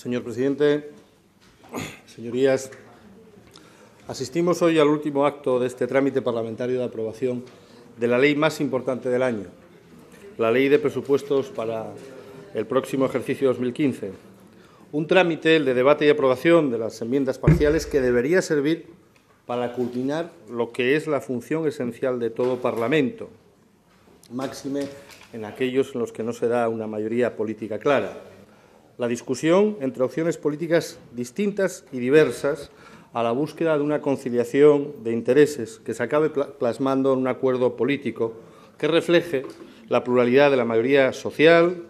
Señor presidente, señorías, asistimos hoy al último acto de este trámite parlamentario de aprobación de la ley más importante del año, la Ley de Presupuestos para el próximo ejercicio 2015. Un trámite, el de debate y aprobación de las enmiendas parciales, que debería servir para culminar lo que es la función esencial de todo Parlamento, máxime en aquellos en los que no se da una mayoría política clara. La discusión entre opciones políticas distintas y diversas a la búsqueda de una conciliación de intereses que se acabe plasmando en un acuerdo político que refleje la pluralidad de la mayoría social,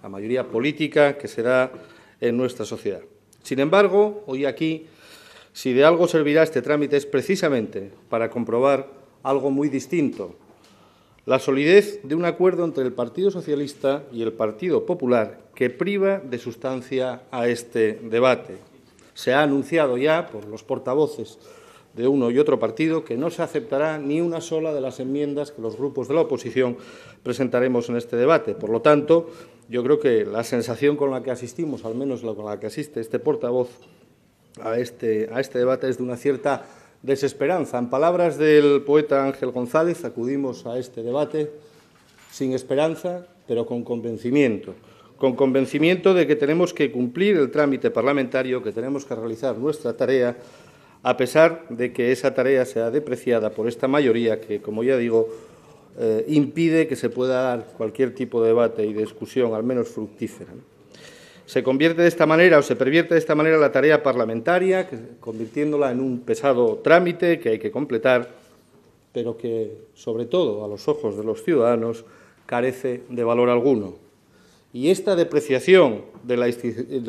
la mayoría política que se da en nuestra sociedad. Sin embargo, hoy aquí, si de algo servirá este trámite, es precisamente para comprobar algo muy distinto: la solidez de un acuerdo entre el Partido Socialista y el Partido Popular que priva de sustancia a este debate. Se ha anunciado ya por los portavoces de uno y otro partido que no se aceptará ni una sola de las enmiendas que los grupos de la oposición presentaremos en este debate. Por lo tanto, yo creo que la sensación con la que asistimos, al menos con la que asiste este portavoz a este debate, es de una cierta desesperanza. En palabras del poeta Ángel González, acudimos a este debate sin esperanza, pero con convencimiento de que tenemos que cumplir el trámite parlamentario, que tenemos que realizar nuestra tarea, a pesar de que esa tarea sea depreciada por esta mayoría que, como ya digo, impide que se pueda dar cualquier tipo de debate y de discusión, al menos fructífera. Se convierte de esta manera, o se pervierte de esta manera, la tarea parlamentaria, convirtiéndola en un pesado trámite que hay que completar, pero que, sobre todo, a los ojos de los ciudadanos, carece de valor alguno. Y esta depreciación de la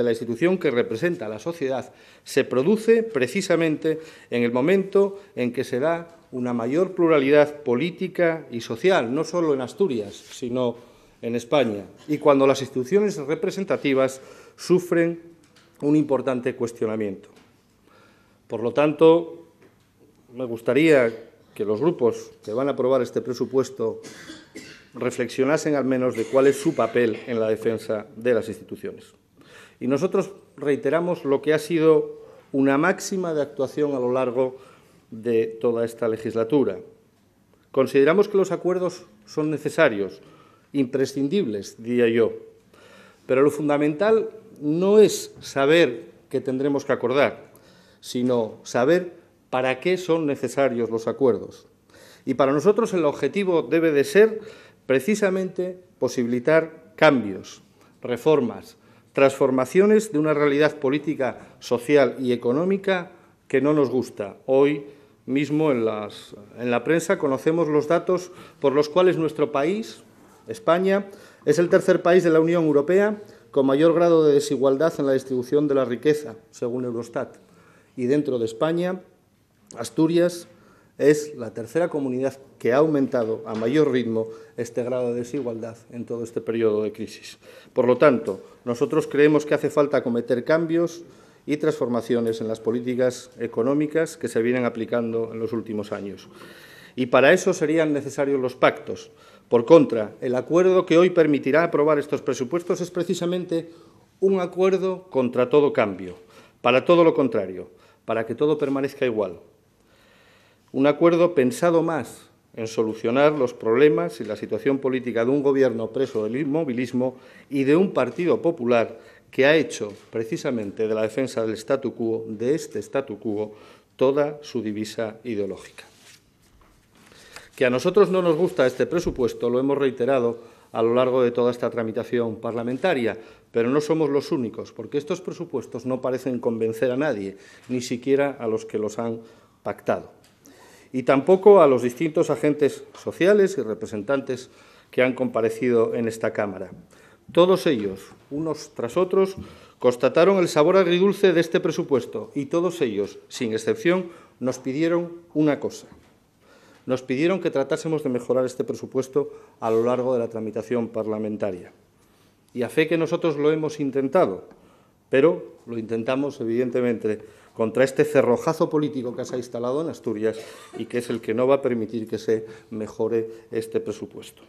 institución que representa a la sociedad se produce precisamente en el momento en que se da una mayor pluralidad política y social, no solo en Asturias, sino en España, y cuando las instituciones representativas sufren un importante cuestionamiento. Por lo tanto, me gustaría que los grupos que van a aprobar este presupuesto reflexionasen al menos de cuál es su papel en la defensa de las instituciones. Y nosotros reiteramos lo que ha sido una máxima de actuación a lo largo de toda esta legislatura. Consideramos que los acuerdos son necesarios, imprescindibles, diría yo, pero lo fundamental no es saber qué tendremos que acordar, sino saber para qué son necesarios los acuerdos. Y para nosotros el objetivo debe de ser precisamente posibilitar cambios, reformas, transformaciones de una realidad política, social y económica que no nos gusta. Hoy mismo en la prensa conocemos los datos por los cuales nuestro país, España, es el tercer país de la Unión Europea con mayor grado de desigualdad en la distribución de la riqueza, según Eurostat. Y dentro de España, Asturias es la tercera comunidad que ha aumentado a mayor ritmo este grado de desigualdad en todo este periodo de crisis. Por lo tanto, nosotros creemos que hace falta acometer cambios y transformaciones en las políticas económicas que se vienen aplicando en los últimos años. Y para eso serían necesarios los pactos. Por contra, el acuerdo que hoy permitirá aprobar estos presupuestos es precisamente un acuerdo contra todo cambio, para todo lo contrario, para que todo permanezca igual. Un acuerdo pensado más en solucionar los problemas y la situación política de un Gobierno preso del inmovilismo y de un Partido Popular que ha hecho precisamente de la defensa del statu quo, de este statu quo, toda su divisa ideológica. Que a nosotros no nos gusta este presupuesto lo hemos reiterado a lo largo de toda esta tramitación parlamentaria, pero no somos los únicos, porque estos presupuestos no parecen convencer a nadie, ni siquiera a los que los han pactado. Y tampoco a los distintos agentes sociales y representantes que han comparecido en esta Cámara. Todos ellos, unos tras otros, constataron el sabor agridulce de este presupuesto y todos ellos, sin excepción, nos pidieron una cosa. Nos pidieron que tratásemos de mejorar este presupuesto a lo largo de la tramitación parlamentaria. Y a fe que nosotros lo hemos intentado, pero lo intentamos, evidentemente, contra este cerrojazo político que se ha instalado en Asturias y que es el que no va a permitir que se mejore este presupuesto.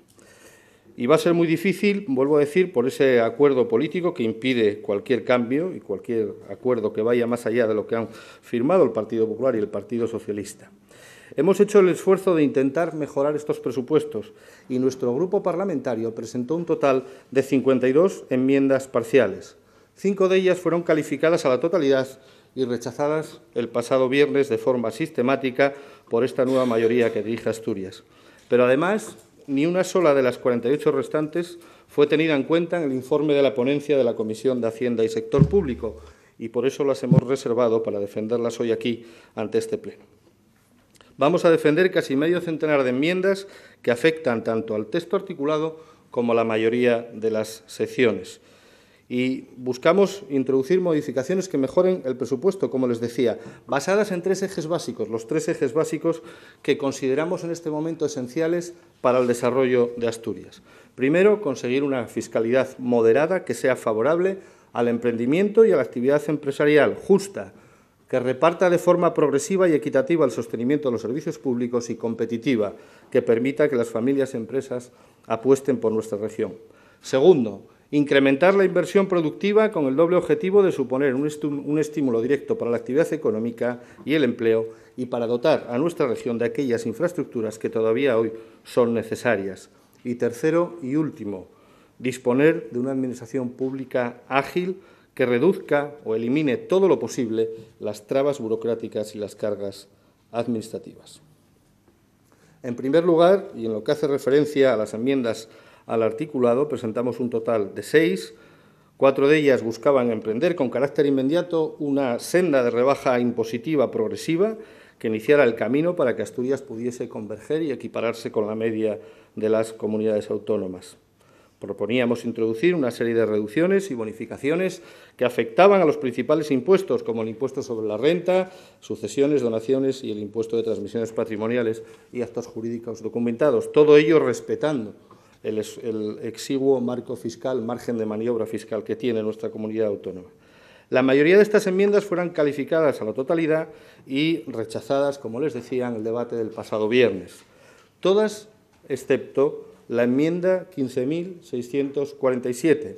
Y va a ser muy difícil, vuelvo a decir, por ese acuerdo político que impide cualquier cambio y cualquier acuerdo que vaya más allá de lo que han firmado el Partido Popular y el Partido Socialista. Hemos hecho el esfuerzo de intentar mejorar estos presupuestos y nuestro grupo parlamentario presentó un total de 52 enmiendas parciales. 5 de ellas fueron calificadas a la totalidad y rechazadas el pasado viernes de forma sistemática por esta nueva mayoría que dirige Asturias. Pero, además, ni una sola de las 48 restantes fue tenida en cuenta en el informe de la ponencia de la Comisión de Hacienda y Sector Público y por eso las hemos reservado para defenderlas hoy aquí ante este Pleno. Vamos a defender casi medio centenar de enmiendas que afectan tanto al texto articulado como a la mayoría de las secciones. Y buscamos introducir modificaciones que mejoren el presupuesto, como les decía, basadas en 3 ejes básicos, los 3 ejes básicos que consideramos en este momento esenciales para el desarrollo de Asturias. Primero, conseguir una fiscalidad moderada que sea favorable al emprendimiento y a la actividad empresarial, justa, que reparta de forma progresiva y equitativa el sostenimiento de los servicios públicos y competitiva, que permita que las familias y empresas apuesten por nuestra región. Segundo, incrementar la inversión productiva con el doble objetivo de suponer un estímulo directo para la actividad económica y el empleo y para dotar a nuestra región de aquellas infraestructuras que todavía hoy son necesarias. Y tercero y último, disponer de una administración pública ágil que reduzca o elimine todo lo posible las trabas burocráticas y las cargas administrativas. En primer lugar, y en lo que hace referencia a las enmiendas al articulado, presentamos un total de 6. 4 de ellas buscaban emprender con carácter inmediato una senda de rebaja impositiva progresiva que iniciara el camino para que Asturias pudiese converger y equipararse con la media de las comunidades autónomas. Proponíamos introducir una serie de reducciones y bonificaciones que afectaban a los principales impuestos, como el impuesto sobre la renta, sucesiones, donaciones y el impuesto de transmisiones patrimoniales y actos jurídicos documentados. Todo ello respetando el exiguo marco fiscal, margen de maniobra fiscal que tiene nuestra comunidad autónoma. La mayoría de estas enmiendas fueron calificadas a la totalidad y rechazadas, como les decía, en el debate del pasado viernes. Todas, excepto la enmienda 15.647,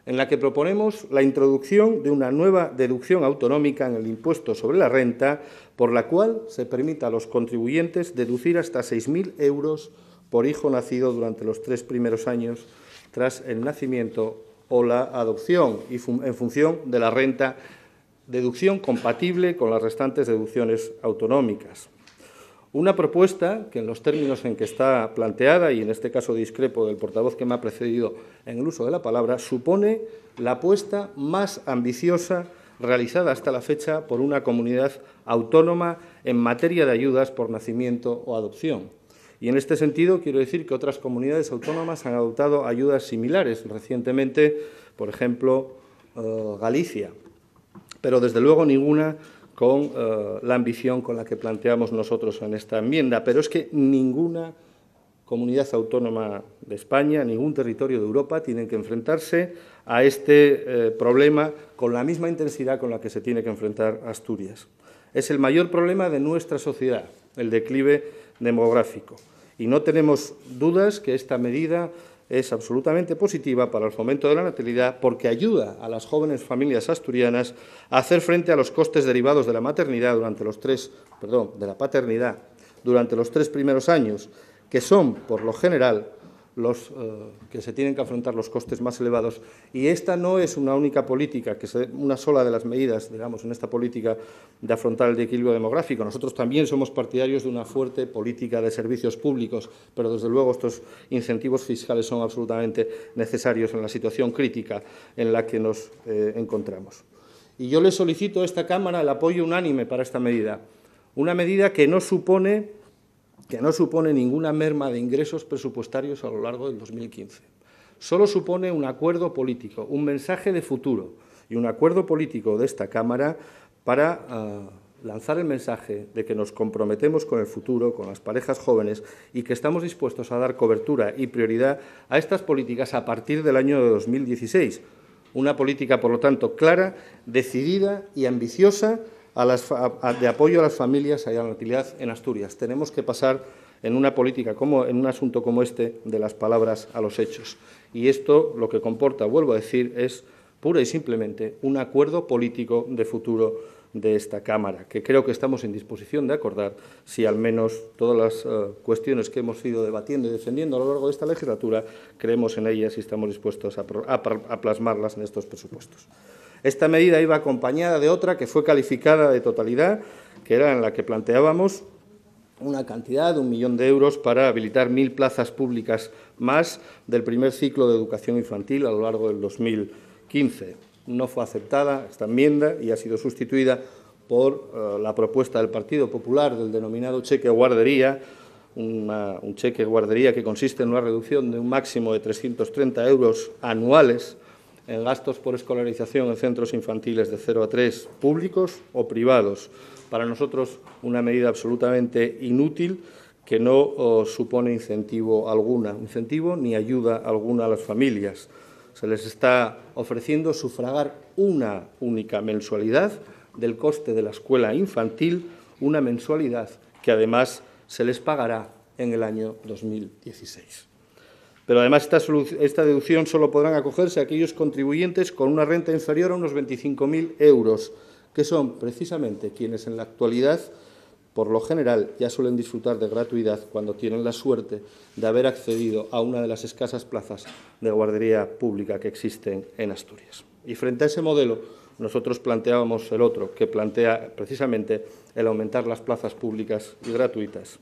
en la que proponemos la introducción de una nueva deducción autonómica en el impuesto sobre la renta, por la cual se permita a los contribuyentes deducir hasta 6.000 euros por hijo nacido durante los 3 primeros años tras el nacimiento o la adopción y en función de la renta, deducción compatible con las restantes deducciones autonómicas. Una propuesta que, en los términos en que está planteada, y en este caso discrepo del portavoz que me ha precedido en el uso de la palabra, supone la apuesta más ambiciosa realizada hasta la fecha por una comunidad autónoma en materia de ayudas por nacimiento o adopción. Y en este sentido quiero decir que otras comunidades autónomas han adoptado ayudas similares recientemente, por ejemplo, Galicia, pero desde luego ninguna con la ambición con la que planteamos nosotros en esta enmienda. Pero es que ninguna comunidad autónoma de España, ningún territorio de Europa tienen que enfrentarse a este problema con la misma intensidad con la que se tiene que enfrentar Asturias. Es el mayor problema de nuestra sociedad, el declive demográfico. Y no tenemos dudas que esta medida es absolutamente positiva para el fomento de la natalidad porque ayuda a las jóvenes familias asturianas a hacer frente a los costes derivados de la maternidad durante los de la paternidad durante los 3 primeros años, que son, por lo general, los que se tienen que afrontar los costes más elevados. Y esta no es una única política, una sola de las medidas, digamos, en esta política de afrontar el equilibrio demográfico. Nosotros también somos partidarios de una fuerte política de servicios públicos, pero desde luego estos incentivos fiscales son absolutamente necesarios en la situación crítica en la que nos encontramos. Y yo le solicito a esta Cámara el apoyo unánime para esta medida, una medida que no supone ninguna merma de ingresos presupuestarios a lo largo del 2015. Solo supone un acuerdo político, un mensaje de futuro y un acuerdo político de esta Cámara para lanzar el mensaje de que nos comprometemos con el futuro, con las parejas jóvenes y que estamos dispuestos a dar cobertura y prioridad a estas políticas a partir del año de 2016. Una política, por lo tanto, clara, decidida y ambiciosa de apoyo a las familias y a la natalidad en Asturias. Tenemos que pasar en una política en un asunto como este, de las palabras a los hechos. Y esto lo que comporta, vuelvo a decir, es pura y simplemente un acuerdo político de futuro de esta Cámara, que creo que estamos en disposición de acordar si al menos todas las cuestiones que hemos ido debatiendo y defendiendo a lo largo de esta legislatura creemos en ellas y estamos dispuestos a plasmarlas en estos presupuestos. Esta medida iba acompañada de otra que fue calificada de totalidad, que era en la que planteábamos una cantidad de 1 millón de euros para habilitar 1.000 plazas públicas más del primer ciclo de educación infantil a lo largo del 2015. No fue aceptada esta enmienda y ha sido sustituida por la propuesta del Partido Popular del denominado cheque guardería, un cheque guardería que consiste en una reducción de un máximo de 330 euros anuales en gastos por escolarización en centros infantiles de 0 a 3, públicos o privados. Para nosotros, una medida absolutamente inútil que no supone incentivo ni ayuda alguna a las familias. Se les está ofreciendo sufragar una única mensualidad del coste de la escuela infantil, una mensualidad que además se les pagará en el año 2016. Pero además esta deducción solo podrán acogerse aquellos contribuyentes con una renta inferior a unos 25.000 euros, que son precisamente quienes en la actualidad, por lo general, ya suelen disfrutar de gratuidad cuando tienen la suerte de haber accedido a una de las escasas plazas de guardería pública que existen en Asturias. Y frente a ese modelo, nosotros planteábamos el otro, que plantea precisamente el aumentar las plazas públicas y gratuitas.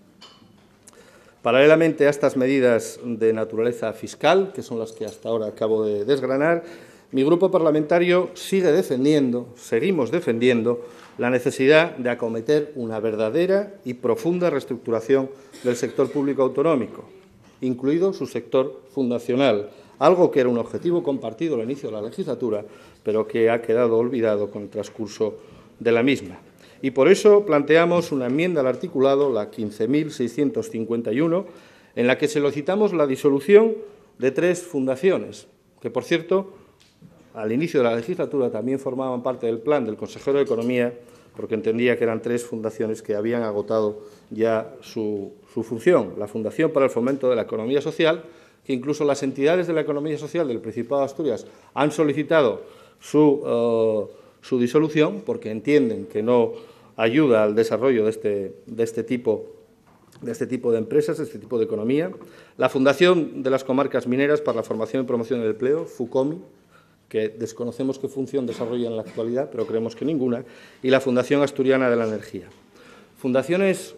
Paralelamente a estas medidas de naturaleza fiscal, que son las que hasta ahora acabo de desgranar, mi grupo parlamentario seguimos defendiendo la necesidad de acometer una verdadera y profunda reestructuración del sector público autonómico, incluido su sector fundacional, algo que era un objetivo compartido al inicio de la legislatura, pero que ha quedado olvidado con el transcurso de la misma. Y por eso planteamos una enmienda al articulado, la 15.651, en la que solicitamos la disolución de 3 fundaciones, que, por cierto, al inicio de la legislatura también formaban parte del plan del consejero de Economía, porque entendía que eran 3 fundaciones que habían agotado ya su función. La Fundación para el Fomento de la Economía Social, que incluso las entidades de la economía social del Principado de Asturias han solicitado su disolución porque entienden que no ayuda al desarrollo de este tipo de empresas, de este tipo de economía. La Fundación de las Comarcas Mineras para la Formación y Promoción del Empleo, FUCOMI, que desconocemos qué función desarrolla en la actualidad, pero creemos que ninguna, y la Fundación Asturiana de la Energía. Fundaciones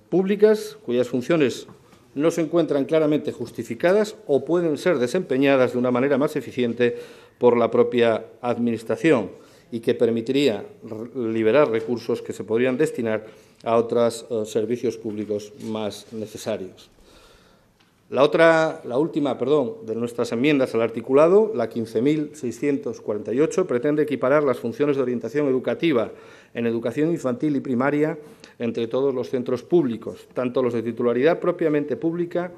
públicas cuyas funciones no se encuentran claramente justificadas o pueden ser desempeñadas de una manera más eficiente por la propia Administración y que permitiría liberar recursos que se podrían destinar a otros servicios públicos más necesarios. La última de nuestras enmiendas al articulado, la 15.648, pretende equiparar las funciones de orientación educativa en educación infantil y primaria entre todos los centros públicos, tanto los de titularidad propiamente pública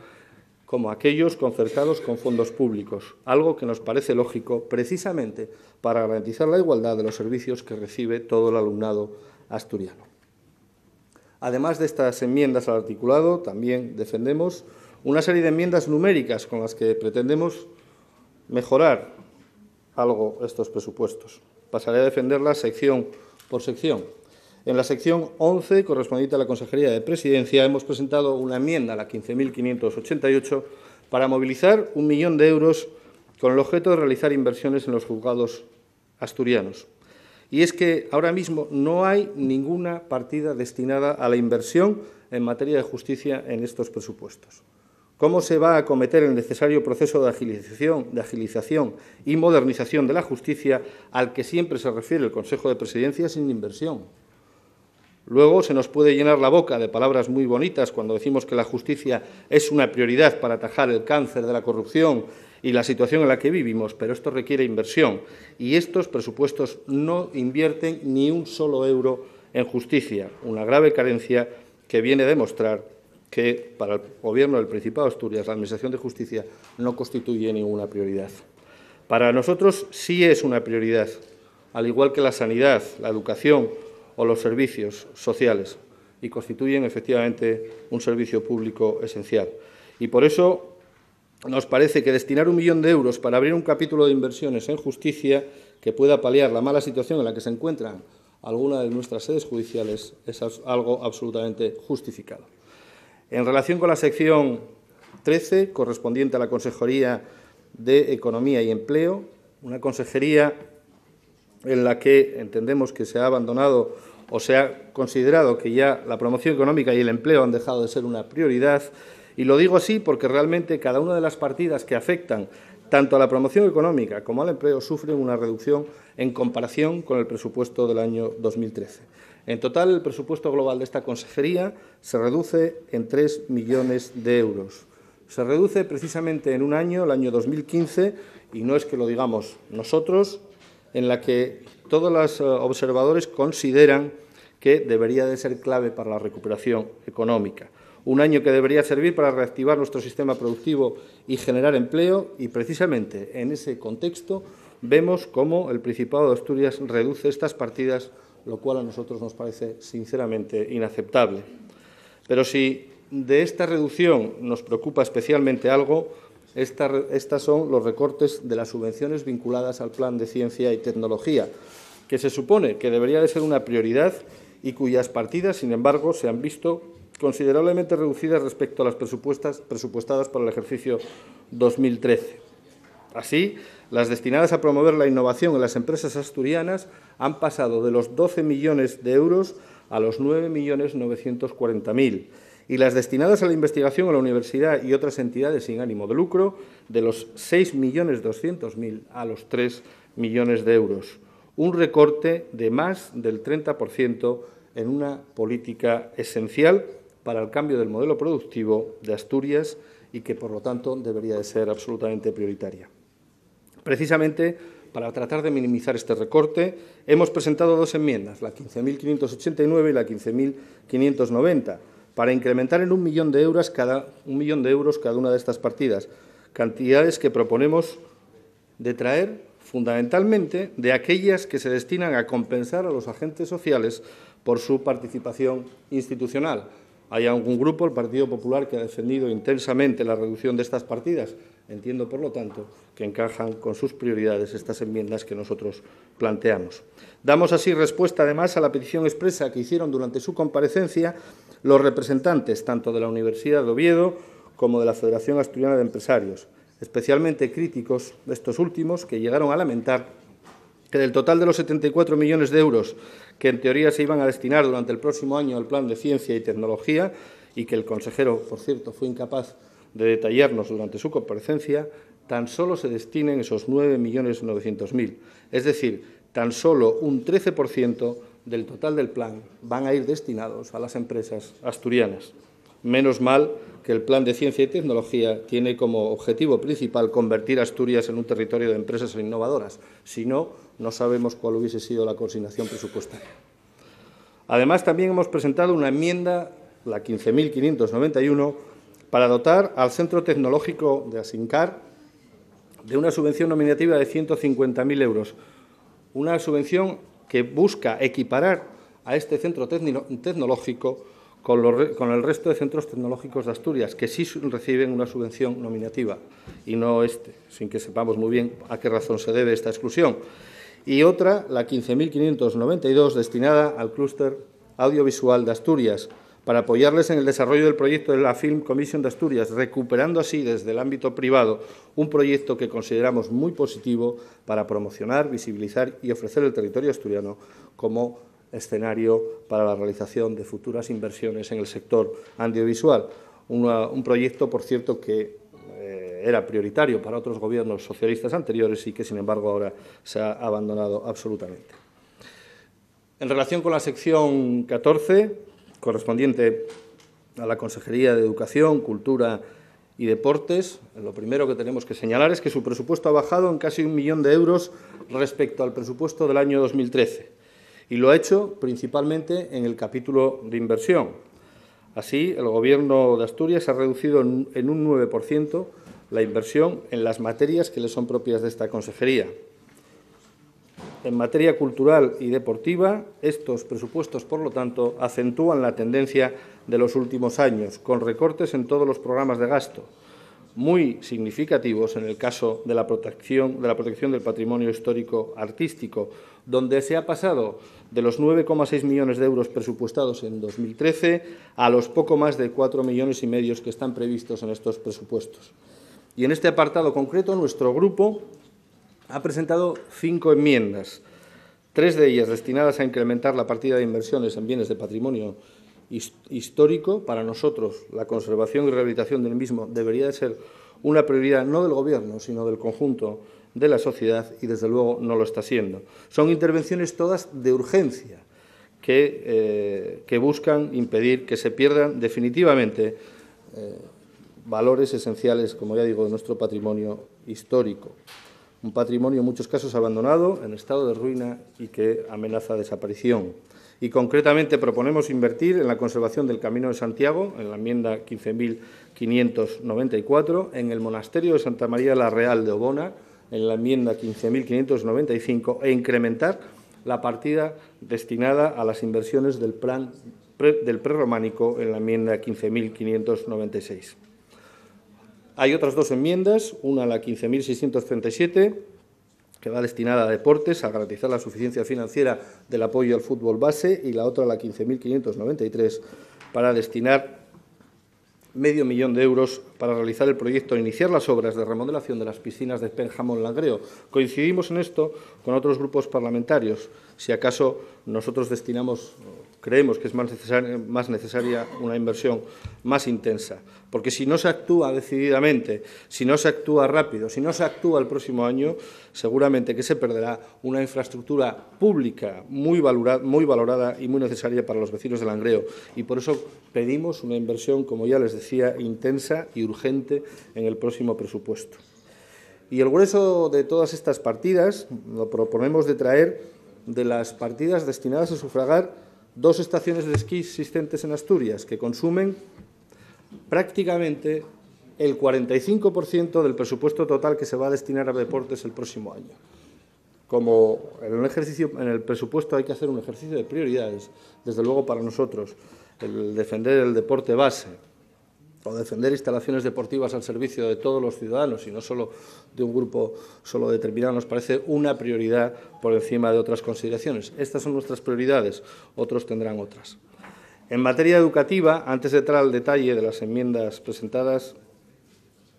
como aquellos concertados con fondos públicos, algo que nos parece lógico precisamente para garantizar la igualdad de los servicios que recibe todo el alumnado asturiano. Además de estas enmiendas al articulado, también defendemos una serie de enmiendas numéricas con las que pretendemos mejorar algo estos presupuestos. Pasaré a defenderlas sección por sección. En la sección 11, correspondiente a la Consejería de Presidencia, hemos presentado una enmienda, la 15.588, para movilizar 1 millón de euros con el objeto de realizar inversiones en los juzgados asturianos. Y es que ahora mismo no hay ninguna partida destinada a la inversión en materia de justicia en estos presupuestos. ¿Cómo se va a acometer el necesario proceso de agilización y modernización de la justicia al que siempre se refiere el Consejo de Presidencia sin inversión? Luego se nos puede llenar la boca de palabras muy bonitas cuando decimos que la justicia es una prioridad para atajar el cáncer de la corrupción y la situación en la que vivimos, pero esto requiere inversión y estos presupuestos no invierten ni un solo euro en justicia, una grave carencia que viene a demostrar que para el Gobierno del Principado de Asturias la Administración de Justicia no constituye ninguna prioridad. Para nosotros sí es una prioridad, al igual que la sanidad, la educación o los servicios sociales y constituyen efectivamente un servicio público esencial. Y por eso nos parece que destinar 1 millón de euros para abrir un capítulo de inversiones en justicia que pueda paliar la mala situación en la que se encuentran algunas de nuestras sedes judiciales es algo absolutamente justificado. En relación con la sección 13, correspondiente a la Consejería de Economía y Empleo, una consejería en la que entendemos que se ha abandonado o se ha considerado que ya la promoción económica y el empleo han dejado de ser una prioridad. Y lo digo así porque realmente cada una de las partidas que afectan tanto a la promoción económica como al empleo sufren una reducción en comparación con el presupuesto del año 2013. En total, el presupuesto global de esta consejería se reduce en 3 millones de euros. Se reduce precisamente en un año, el año 2015, y no es que lo digamos nosotros, en la que todos los observadores consideran que debería de ser clave para la recuperación económica. Un año que debería servir para reactivar nuestro sistema productivo y generar empleo, y precisamente en ese contexto vemos cómo el Principado de Asturias reduce estas partidas, lo cual a nosotros nos parece sinceramente inaceptable. Pero si de esta reducción nos preocupa especialmente algo, estas son los recortes de las subvenciones vinculadas al Plan de Ciencia y Tecnología, que se supone que debería de ser una prioridad y cuyas partidas, sin embargo, se han visto considerablemente reducidas respecto a las presupuestadas para el ejercicio 2013. Así, las destinadas a promover la innovación en las empresas asturianas han pasado de los 12 millones de euros a los 9.940.000 y las destinadas a la investigación en la universidad y otras entidades sin ánimo de lucro de los 6.200.000 a los 3 millones de euros. Un recorte de más del 30% en una política esencial para el cambio del modelo productivo de Asturias y que, por lo tanto, debería de ser absolutamente prioritaria. Precisamente, para tratar de minimizar este recorte, hemos presentado 2 enmiendas, la 15.589 y la 15.590, para incrementar en 1 millón de euros cada una de estas partidas, cantidades que proponemos detraer fundamentalmente de aquellas que se destinan a compensar a los agentes sociales por su participación institucional. Hay algún grupo, el Partido Popular, que ha defendido intensamente la reducción de estas partidas. Entiendo, por lo tanto, que encajan con sus prioridades estas enmiendas que nosotros planteamos. Damos así respuesta, además, a la petición expresa que hicieron durante su comparecencia los representantes tanto de la Universidad de Oviedo como de la Federación Asturiana de Empresarios, especialmente críticos de estos últimos, que llegaron a lamentar que del total de los 74 millones de euros que en teoría se iban a destinar durante el próximo año al Plan de Ciencia y Tecnología, y que el consejero, por cierto, fue incapaz de detallarnos durante su comparecencia, tan solo se destinen esos 9.900.000. Es decir, tan solo un 13% del total del plan van a ir destinados a las empresas asturianas. Menos mal que el Plan de Ciencia y Tecnología tiene como objetivo principal convertir a Asturias en un territorio de empresas innovadoras. Si no, no sabemos cuál hubiese sido la consignación presupuestaria. Además, también hemos presentado una enmienda, la 15.591, para dotar al Centro Tecnológico de Asincar de una subvención nominativa de 150.000 euros. Una subvención que busca equiparar a este centro tecnológico con el resto de centros tecnológicos de Asturias, que sí reciben una subvención nominativa, y no este, sin que sepamos muy bien a qué razón se debe esta exclusión. Y otra, la 15.592, destinada al clúster audiovisual de Asturias, para apoyarles en el desarrollo del proyecto de la Film Commission de Asturias, recuperando así desde el ámbito privado un proyecto que consideramos muy positivo para promocionar, visibilizar y ofrecer el territorio asturiano como escenario para la realización de futuras inversiones en el sector audiovisual. Un proyecto, por cierto, que era prioritario para otros gobiernos socialistas anteriores y que, sin embargo, ahora se ha abandonado absolutamente. En relación con la sección 14, correspondiente a la Consejería de Educación, Cultura y Deportes, lo primero que tenemos que señalar es que su presupuesto ha bajado en casi 1 millón de euros respecto al presupuesto del año 2013. Y lo ha hecho principalmente en el capítulo de inversión. Así, el Gobierno de Asturias ha reducido en un 9% la inversión en las materias que le son propias de esta consejería. En materia cultural y deportiva, estos presupuestos, por lo tanto, acentúan la tendencia de los últimos años, con recortes en todos los programas de gasto, muy significativos en el caso de la protección del patrimonio histórico artístico, donde se ha pasado de los 9,6 millones de euros presupuestados en 2013 a los poco más de 4,5 millones que están previstos en estos presupuestos. Y en este apartado concreto, nuestro grupo ha presentado 5 enmiendas, 3 de ellas destinadas a incrementar la partida de inversiones en bienes de patrimonio histórico. Para nosotros, la conservación y rehabilitación del mismo debería de ser una prioridad no del Gobierno, sino del conjunto de la sociedad y, desde luego, no lo está siendo. Son intervenciones todas de urgencia que buscan impedir que se pierdan definitivamente valores esenciales, como ya digo, de nuestro patrimonio histórico. Un patrimonio en muchos casos abandonado, en estado de ruina y que amenaza desaparición. Y concretamente proponemos invertir en la conservación del Camino de Santiago, en la enmienda 15.594, en el Monasterio de Santa María la Real de Obona, en la enmienda 15.595, e incrementar la partida destinada a las inversiones del plan del prerrománico en la enmienda 15.596. Hay otras 2 enmiendas, una la 15.637, que va destinada a deportes, a garantizar la suficiencia financiera del apoyo al fútbol base, y la otra, la 15.593, para destinar medio millón de euros para realizar el proyecto e iniciar las obras de remodelación de las piscinas de Penjamón-Langreo. Coincidimos en esto con otros grupos parlamentarios. Si acaso nosotros creemos que es más necesaria una inversión más intensa, porque si no se actúa decididamente, si no se actúa rápido, si no se actúa el próximo año, seguramente que se perderá una infraestructura pública muy valorada y muy necesaria para los vecinos de Langreo. Y por eso pedimos una inversión, como ya les decía, intensa y urgente en el próximo presupuesto. Y el grueso de todas estas partidas lo proponemos de traer de las partidas destinadas a sufragar 2 estaciones de esquí existentes en Asturias, que consumen prácticamente el 45% del presupuesto total que se va a destinar a deportes el próximo año. Como en el presupuesto hay que hacer un ejercicio de prioridades, desde luego para nosotros, el defender el deporte base o defender instalaciones deportivas al servicio de todos los ciudadanos y no solo de un grupo solo determinado, nos parece una prioridad por encima de otras consideraciones. Estas son nuestras prioridades, otros tendrán otras. En materia educativa, antes de entrar al detalle de las enmiendas presentadas,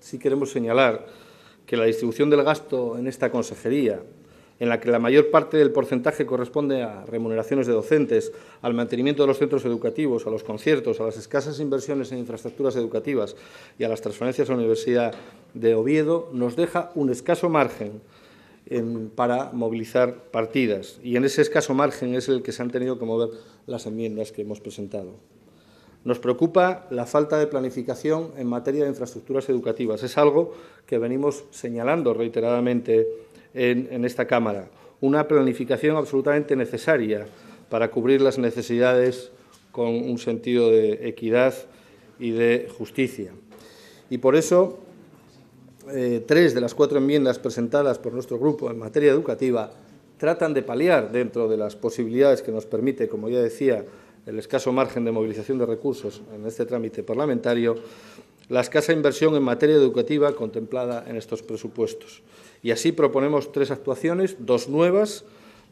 sí queremos señalar que la distribución del gasto en esta consejería, en la que la mayor parte del porcentaje corresponde a remuneraciones de docentes, al mantenimiento de los centros educativos, a los conciertos, a las escasas inversiones en infraestructuras educativas y a las transferencias a la Universidad de Oviedo, nos deja un escaso margen para movilizar partidas. Y en ese escaso margen es el que se han tenido que mover las enmiendas que hemos presentado. Nos preocupa la falta de planificación en materia de infraestructuras educativas. Es algo que venimos señalando reiteradamente en esta Cámara. Una planificación absolutamente necesaria para cubrir las necesidades con un sentido de equidad y de justicia. Y por eso, 3 de las 4 enmiendas presentadas por nuestro grupo en materia educativa tratan de paliar, dentro de las posibilidades que nos permite, como ya decía, el escaso margen de movilización de recursos en este trámite parlamentario, la escasa inversión en materia educativa contemplada en estos presupuestos. Y así proponemos 3 actuaciones, 2 nuevas,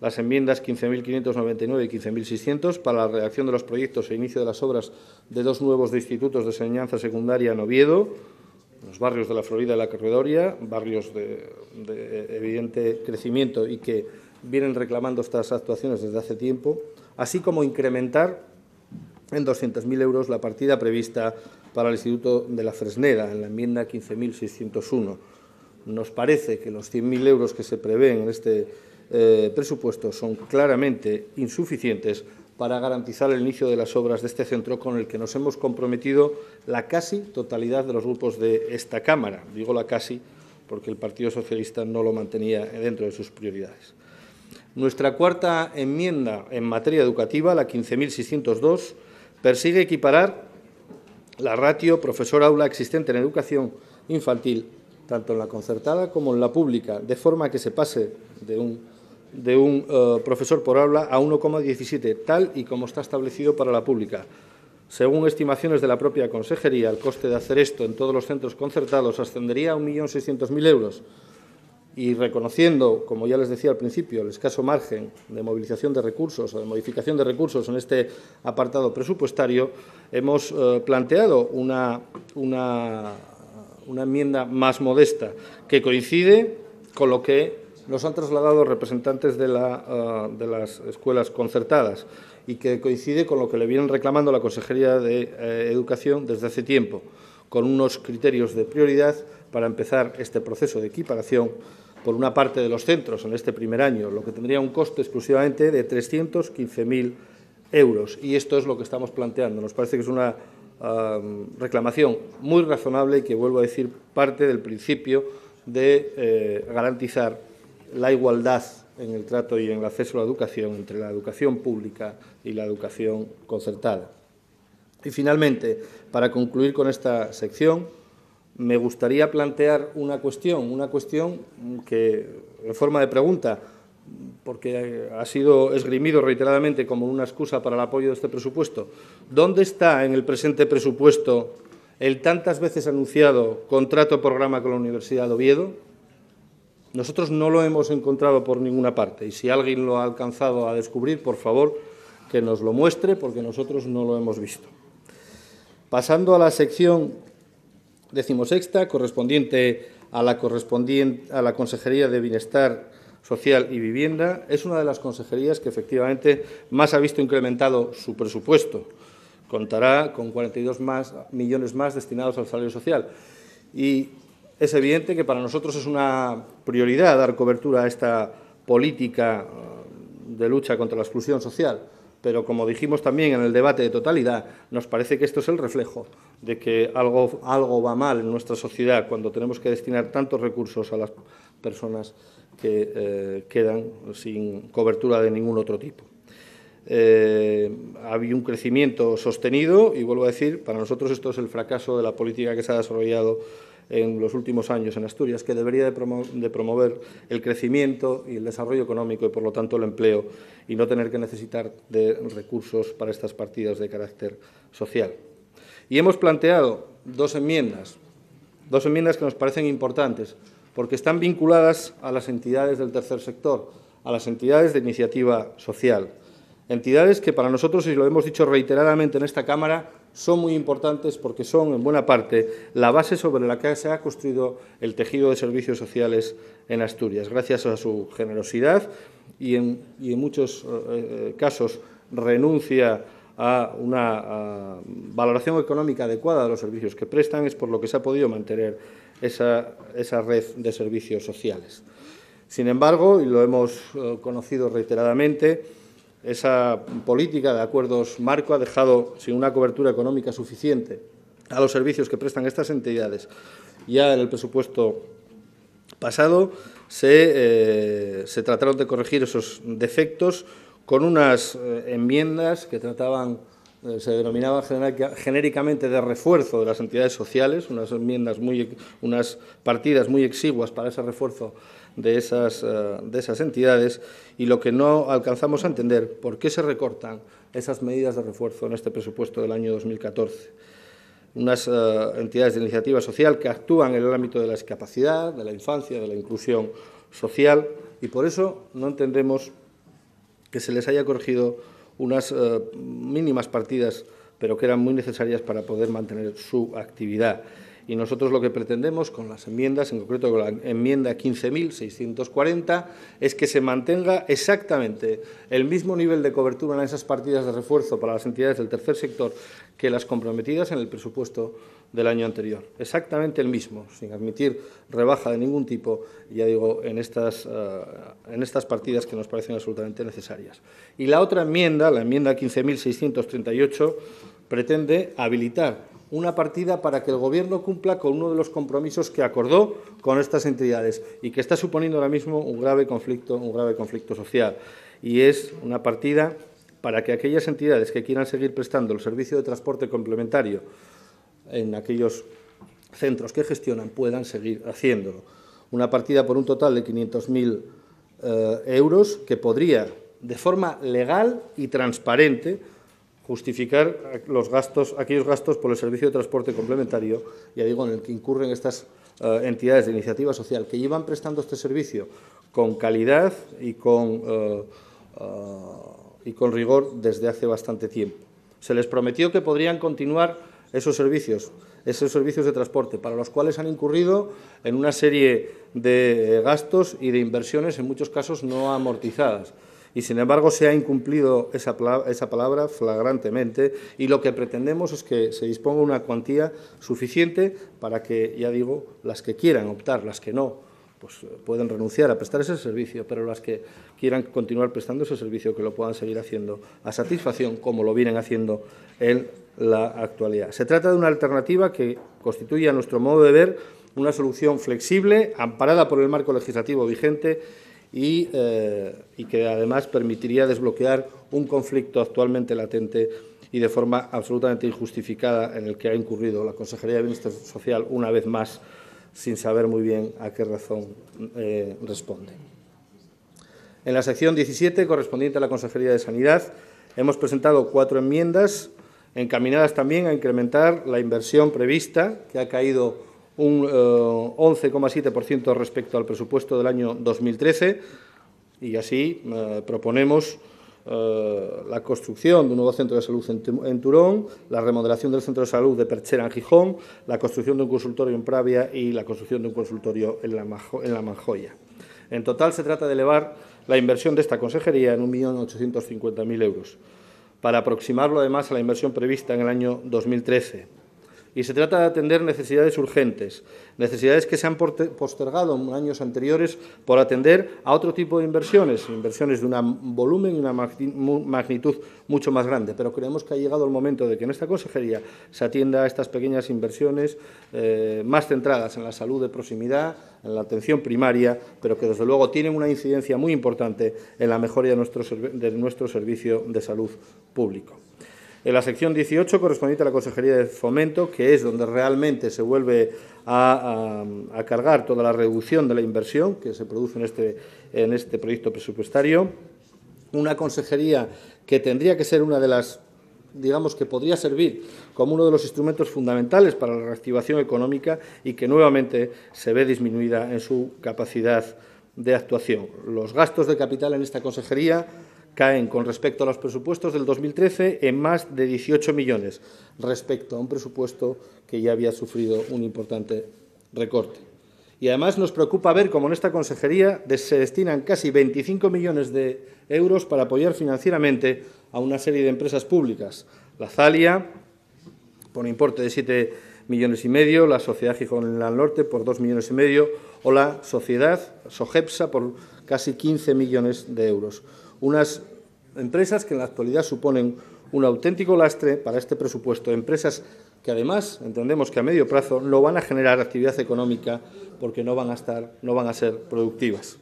las enmiendas 15.599 y 15.600, para la redacción de los proyectos e inicio de las obras de 2 nuevos institutos de enseñanza secundaria en Oviedo, en los barrios de la Florida y la Corredoria, barrios de evidente crecimiento y que vienen reclamando estas actuaciones desde hace tiempo, así como incrementar en 200.000 euros la partida prevista para el Instituto de la Fresneda, en la enmienda 15.601. Nos parece que los 100.000 euros que se prevén en este presupuesto son claramente insuficientes para garantizar el inicio de las obras de este centro, con el que nos hemos comprometido la casi totalidad de los grupos de esta Cámara. Digo la casi porque el Partido Socialista no lo mantenía dentro de sus prioridades. Nuestra cuarta enmienda en materia educativa, la 15.602, persigue equiparar la ratio profesor-aula existente en educación infantil, tanto en la concertada como en la pública, de forma que se pase de un de un profesor por aula a 1,17, tal y como está establecido para la pública. Según estimaciones de la propia Consejería, el coste de hacer esto en todos los centros concertados ascendería a 1.600.000 euros. Y reconociendo, como ya les decía al principio, el escaso margen de movilización de recursos o de modificación de recursos en este apartado presupuestario, hemos planteado una enmienda más modesta que coincide con lo que nos han trasladado representantes de las escuelas concertadas y que coincide con lo que le vienen reclamando la Consejería de Educación desde hace tiempo, con unos criterios de prioridad para empezar este proceso de equiparación por una parte de los centros en este primer año, lo que tendría un coste exclusivamente de 315.000 euros. Y esto es lo que estamos planteando. Nos parece que es una reclamación muy razonable y que, vuelvo a decir, parte del principio de garantizar la igualdad en el trato y en el acceso a la educación entre la educación pública y la educación concertada. Y, finalmente, para concluir con esta sección, me gustaría plantear una cuestión que, en forma de pregunta, porque ha sido esgrimido reiteradamente como una excusa para el apoyo de este presupuesto. ¿Dónde está en el presente presupuesto el tantas veces anunciado contrato-programa con la Universidad de Oviedo? Nosotros no lo hemos encontrado por ninguna parte, y si alguien lo ha alcanzado a descubrir, por favor, que nos lo muestre, porque nosotros no lo hemos visto. Pasando a la sección 16ª, correspondiente a la Consejería de Bienestar Social y Vivienda, es una de las consejerías que efectivamente más ha visto incrementado su presupuesto. Contará con 42 millones más destinados al salario social. Y es evidente que para nosotros es una prioridad dar cobertura a esta política de lucha contra la exclusión social. Pero, como dijimos también en el debate de totalidad, nos parece que esto es el reflejo de que algo va mal en nuestra sociedad cuando tenemos que destinar tantos recursos a las personas que quedan sin cobertura de ningún otro tipo. Ha habido un crecimiento sostenido y, vuelvo a decir, para nosotros esto es el fracaso de la política que se ha desarrollado en los últimos años en Asturias, que debería de promover el crecimiento y el desarrollo económico y, por lo tanto, el empleo, y no tener que necesitar de recursos para estas partidas de carácter social. Y hemos planteado dos enmiendas que nos parecen importantes, porque están vinculadas a las entidades del tercer sector, a las entidades de iniciativa social. Entidades que para nosotros, y lo hemos dicho reiteradamente en esta Cámara, son muy importantes porque son, en buena parte, la base sobre la que se ha construido el tejido de servicios sociales en Asturias, gracias a su generosidad y en muchos casos renuncia a una valoración económica adecuada de los servicios que prestan, es por lo que se ha podido mantener esa red de servicios sociales. Sin embargo, y lo hemos conocido reiteradamente, esa política de acuerdos marco ha dejado sin una cobertura económica suficiente a los servicios que prestan estas entidades. Ya en el presupuesto pasado se trataron de corregir esos defectos con unas enmiendas que se denominaban genéricamente de refuerzo de las entidades sociales, unas partidas muy exiguas para ese refuerzo de esas entidades, y lo que no alcanzamos a entender, ¿por qué se recortan esas medidas de refuerzo en este presupuesto del año 2014? Unas entidades de iniciativa social que actúan en el ámbito de la discapacidad, de la infancia, de la inclusión social, y por eso no entendemos que se les haya corregido unas mínimas partidas, pero que eran muy necesarias para poder mantener su actividad. Y nosotros lo que pretendemos con las enmiendas, en concreto con la enmienda 15.640, es que se mantenga exactamente el mismo nivel de cobertura en esas partidas de refuerzo para las entidades del tercer sector que las comprometidas en el presupuesto del año anterior. Exactamente el mismo, sin admitir rebaja de ningún tipo, ya digo, en estas partidas que nos parecen absolutamente necesarias. Y la otra enmienda, la enmienda 15.638, pretende habilitar una partida para que el Gobierno cumpla con uno de los compromisos que acordó con estas entidades y que está suponiendo ahora mismo un grave conflicto social. Y es una partida para que aquellas entidades que quieran seguir prestando el servicio de transporte complementario en aquellos centros que gestionan puedan seguir haciéndolo. Una partida por un total de 500.000 euros que podría, de forma legal y transparente, justificar aquellos gastos por el servicio de transporte complementario, ya digo, en el que incurren estas entidades de iniciativa social que llevan prestando este servicio con calidad y con rigor desde hace bastante tiempo. Se les prometió que podrían continuar esos servicios de transporte, para los cuales han incurrido en una serie de gastos y de inversiones, en muchos casos no amortizadas. Y, sin embargo, se ha incumplido esa palabra flagrantemente, y lo que pretendemos es que se disponga una cuantía suficiente para que, ya digo, las que quieran optar, las que no, pues pueden renunciar a prestar ese servicio, pero las que quieran continuar prestando ese servicio, que lo puedan seguir haciendo a satisfacción, como lo vienen haciendo en la actualidad. Se trata de una alternativa que constituye, a nuestro modo de ver, una solución flexible, amparada por el marco legislativo vigente y que, además, permitiría desbloquear un conflicto actualmente latente y de forma absolutamente injustificada en el que ha incurrido la Consejería de Bienestar Social una vez más, sin saber muy bien a qué razón responde. En la sección 17, correspondiente a la Consejería de Sanidad, hemos presentado 4 enmiendas encaminadas también a incrementar la inversión prevista, que ha caído un 11,7% respecto al presupuesto del año 2013, y así proponemos la construcción de un nuevo centro de salud en Turón, la remodelación del centro de salud de Perchera en Gijón, la construcción de un consultorio en Pravia y la construcción de un consultorio en la Manjoya. En total, se trata de elevar la inversión de esta consejería en 1.850.000 euros, para aproximarlo, además, a la inversión prevista en el año 2013. Y se trata de atender necesidades urgentes, necesidades que se han postergado en años anteriores por atender a otro tipo de inversiones de un volumen y una magnitud mucho más grande. Pero creemos que ha llegado el momento de que en esta consejería se atienda a estas pequeñas inversiones más centradas en la salud de proximidad, en la atención primaria, pero que, desde luego, tienen una incidencia muy importante en la mejora de nuestro servicio de salud público. En la sección 18, correspondiente a la Consejería de Fomento, que es donde realmente se vuelve a cargar toda la reducción de la inversión que se produce en este proyecto presupuestario, una consejería que tendría que ser una de las, digamos, que podría servir como uno de los instrumentos fundamentales para la reactivación económica, y que nuevamente se ve disminuida en su capacidad de actuación. Los gastos de capital en esta consejería caen, con respecto a los presupuestos del 2013, en más de 18 millones, respecto a un presupuesto que ya había sufrido un importante recorte. Y, además, nos preocupa ver cómo en esta consejería se destinan casi 25 millones de euros para apoyar financieramente a una serie de empresas públicas: la Zalia, por un importe de 7,5 millones, la Sociedad Gijón al Norte, por 2,5 millones, o la Sociedad SOGEPSA, por casi 15 millones de euros. Unas empresas que en la actualidad suponen un auténtico lastre para este presupuesto, empresas que, además, entendemos que a medio plazo no van a generar actividad económica porque no van a ser productivas.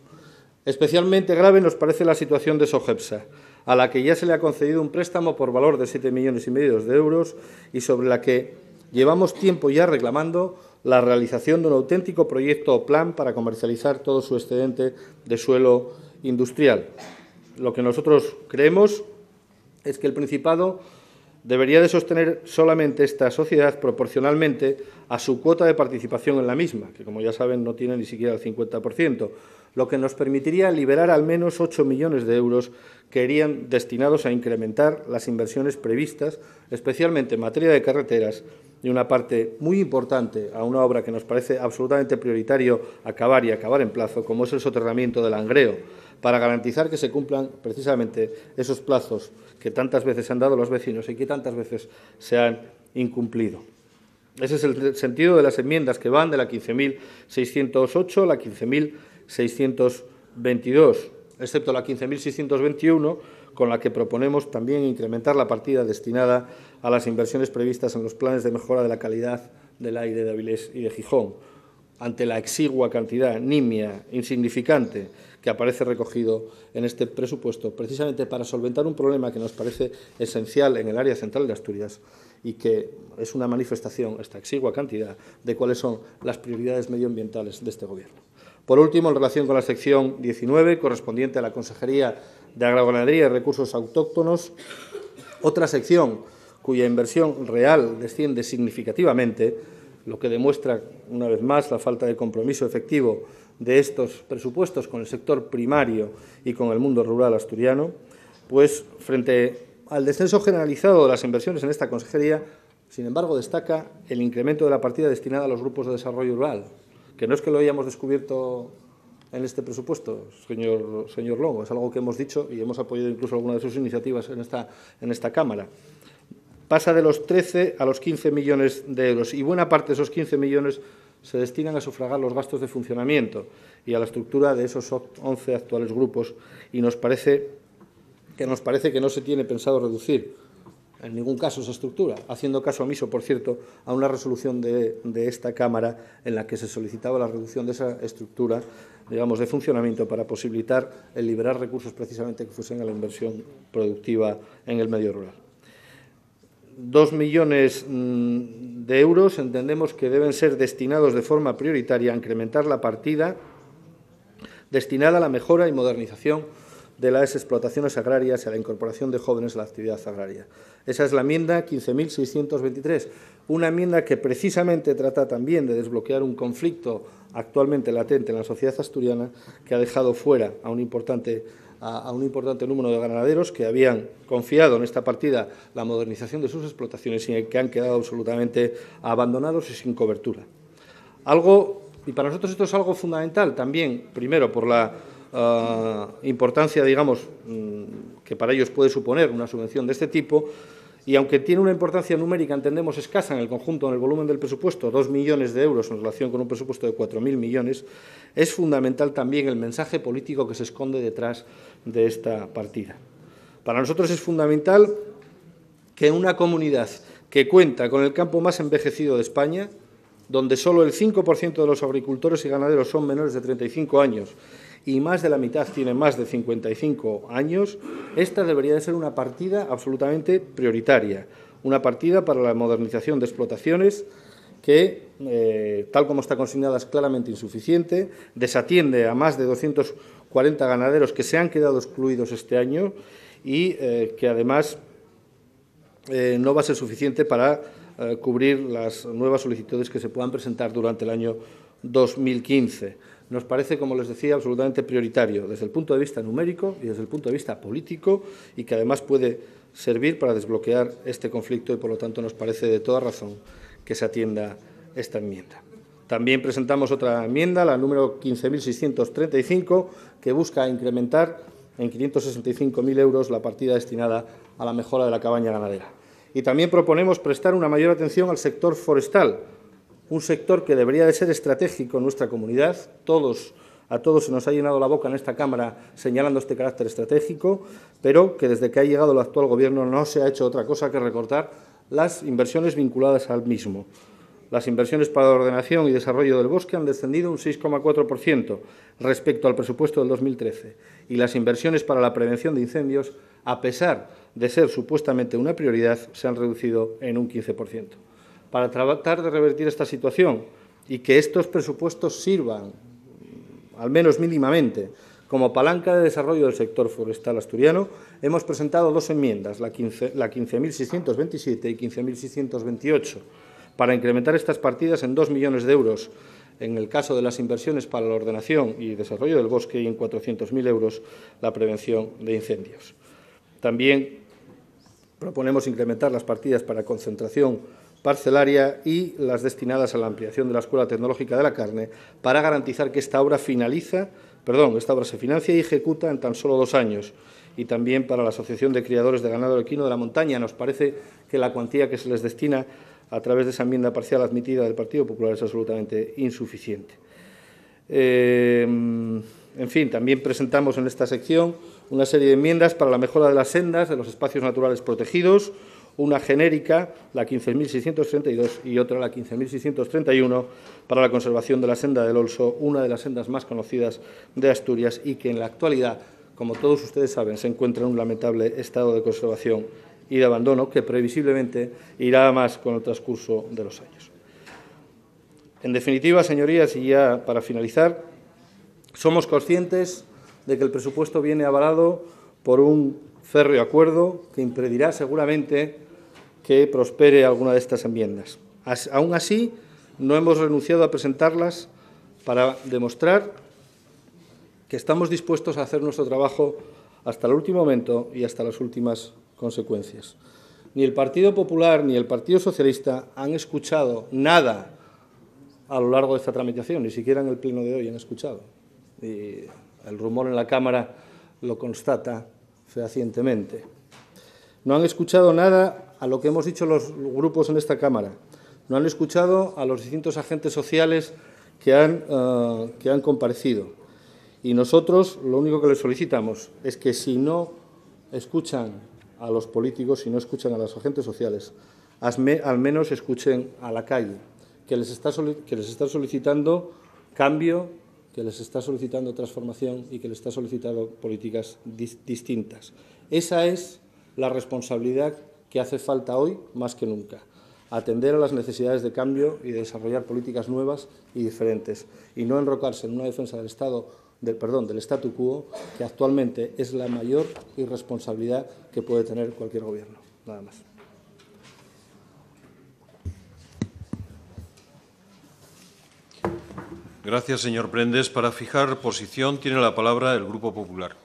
Especialmente grave nos parece la situación de SOGEPSA, a la que ya se le ha concedido un préstamo por valor de 7,5 millones de euros y sobre la que llevamos tiempo ya reclamando la realización de un auténtico proyecto o plan para comercializar todo su excedente de suelo industrial. Lo que nosotros creemos es que el Principado debería de sostener solamente esta sociedad proporcionalmente a su cuota de participación en la misma, que, como ya saben, no tiene ni siquiera el 50%, lo que nos permitiría liberar al menos 8 millones de euros que irían destinados a incrementar las inversiones previstas, especialmente en materia de carreteras, y una parte muy importante a una obra que nos parece absolutamente prioritario acabar en plazo, como es el soterramiento del Langreo, para garantizar que se cumplan precisamente esos plazos que tantas veces se han dado los vecinos y que tantas veces se han incumplido. Ese es el sentido de las enmiendas que van de la 15.608 a la 15.622, excepto la 15.621, con la que proponemos también incrementar la partida destinada a las inversiones previstas en los planes de mejora de la calidad del aire de Avilés y de Gijón, ante la exigua cantidad, nimia, insignificante, que aparece recogido en este presupuesto, precisamente para solventar un problema que nos parece esencial en el área central de Asturias y que es una manifestación, esta exigua cantidad, de cuáles son las prioridades medioambientales de este Gobierno. Por último, en relación con la sección 19, correspondiente a la Consejería de Agroganadería y Recursos Autóctonos, otra sección cuya inversión real desciende significativamente, lo que demuestra, una vez más, la falta de compromiso efectivo de estos presupuestos con el sector primario y con el mundo rural asturiano, pues, frente al descenso generalizado de las inversiones en esta consejería, sin embargo, destaca el incremento de la partida destinada a los grupos de desarrollo rural, que no es que lo hayamos descubierto en este presupuesto, señor Longo, es algo que hemos dicho y hemos apoyado incluso algunas de sus iniciativas en esta Cámara. Pasa de los 13 a los 15 millones de euros y buena parte de esos 15 millones se destinan a sufragar los gastos de funcionamiento y a la estructura de esos 11 actuales grupos, y nos parece que no se tiene pensado reducir en ningún caso esa estructura, haciendo caso omiso, por cierto, a una resolución de esta Cámara en la que se solicitaba la reducción de esa estructura, digamos, de funcionamiento para posibilitar el liberar recursos precisamente que fuesen a la inversión productiva en el medio rural. 2 millones de euros entendemos que deben ser destinados de forma prioritaria a incrementar la partida destinada a la mejora y modernización de las explotaciones agrarias y a la incorporación de jóvenes a la actividad agraria. Esa es la enmienda 15.623, una enmienda que precisamente trata también de desbloquear un conflicto actualmente latente en la sociedad asturiana que ha dejado fuera a un importante número de ganaderos que habían confiado en esta partida la modernización de sus explotaciones y que han quedado absolutamente abandonados y sin cobertura. Y para nosotros esto es algo fundamental también, primero, por la importancia, digamos, que para ellos puede suponer una subvención de este tipo, y aunque tiene una importancia numérica, entendemos, escasa en el conjunto, en el volumen del presupuesto, 2 millones de euros en relación con un presupuesto de 4.000 millones, es fundamental también el mensaje político que se esconde detrás de esta partida. Para nosotros es fundamental que en una comunidad que cuenta con el campo más envejecido de España, donde solo el 5% de los agricultores y ganaderos son menores de 35 años y más de la mitad tienen más de 55 años, esta debería de ser una partida absolutamente prioritaria, una partida para la modernización de explotaciones que, tal como está consignada, es claramente insuficiente, desatiende a más de 240 ganaderos que se han quedado excluidos este año y que, además, no va a ser suficiente para cubrir las nuevas solicitudes que se puedan presentar durante el año 2015. Nos parece, como les decía, absolutamente prioritario desde el punto de vista numérico y desde el punto de vista político, y que además puede servir para desbloquear este conflicto, y por lo tanto nos parece de toda razón que se atienda esta enmienda. También presentamos otra enmienda, la número 15.635, que busca incrementar en 565.000 euros la partida destinada a la mejora de la cabaña ganadera. Y también proponemos prestar una mayor atención al sector forestal, un sector que debería de ser estratégico en nuestra comunidad. A todos se nos ha llenado la boca en esta Cámara señalando este carácter estratégico, pero que desde que ha llegado el actual Gobierno no se ha hecho otra cosa que recortar las inversiones vinculadas al mismo. Las inversiones para la ordenación y desarrollo del bosque han descendido un 6,4% respecto al presupuesto del 2013, y las inversiones para la prevención de incendios, a pesar de ser supuestamente una prioridad, se han reducido en un 15%. Para tratar de revertir esta situación y que estos presupuestos sirvan, al menos mínimamente, como palanca de desarrollo del sector forestal asturiano, hemos presentado dos enmiendas, la 15.627 y 15.628, para incrementar estas partidas en 2 millones de euros en el caso de las inversiones para la ordenación y desarrollo del bosque, y en 400.000 euros la prevención de incendios. También proponemos incrementar las partidas para concentración parcelaria y las destinadas a la ampliación de la Escuela Tecnológica de la Carne, para garantizar que esta obra se financia y ejecuta en tan solo 2 años, y también para la Asociación de Criadores de Ganado Equino de la Montaña. Nos parece que la cuantía que se les destina a través de esa enmienda parcial admitida del Partido Popular es absolutamente insuficiente. En fin, también presentamos en esta sección una serie de enmiendas para la mejora de las sendas de los espacios naturales protegidos, una genérica, la 15.632, y otra, la 15.631, para la conservación de la senda del Olso, una de las sendas más conocidas de Asturias y que en la actualidad, como todos ustedes saben, se encuentra en un lamentable estado de conservación y de abandono, que previsiblemente irá a más con el transcurso de los años. En definitiva, señorías, y ya para finalizar, Somos conscientes de que el presupuesto viene avalado por un férreo acuerdo que impedirá seguramente que prospere alguna de estas enmiendas. Aún así, no hemos renunciado a presentarlas para demostrar que estamos dispuestos a hacer nuestro trabajo hasta el último momento y hasta las últimas consecuencias. Ni el Partido Popular ni el Partido Socialista han escuchado nada a lo largo de esta tramitación, ni siquiera en el pleno de hoy han escuchado. Y el rumor en la Cámara lo constata fehacientemente. No han escuchado nada a lo que hemos dicho los grupos en esta Cámara. No han escuchado a los distintos agentes sociales que han comparecido. Y nosotros lo único que les solicitamos es que si no escuchan a los políticos, si no escuchan a los agentes sociales, al menos escuchen a la calle, que les está solicitando cambio, que les está solicitando transformación y que les está solicitando políticas distintas. Esa es la responsabilidad que hace falta hoy más que nunca. Atender a las necesidades de cambio y de desarrollar políticas nuevas y diferentes, y no enrocarse en una defensa del del statu quo, que actualmente es la mayor irresponsabilidad que puede tener cualquier gobierno. Nada más. Gracias, señor Prendes. Para fijar posición tiene la palabra el Grupo Popular.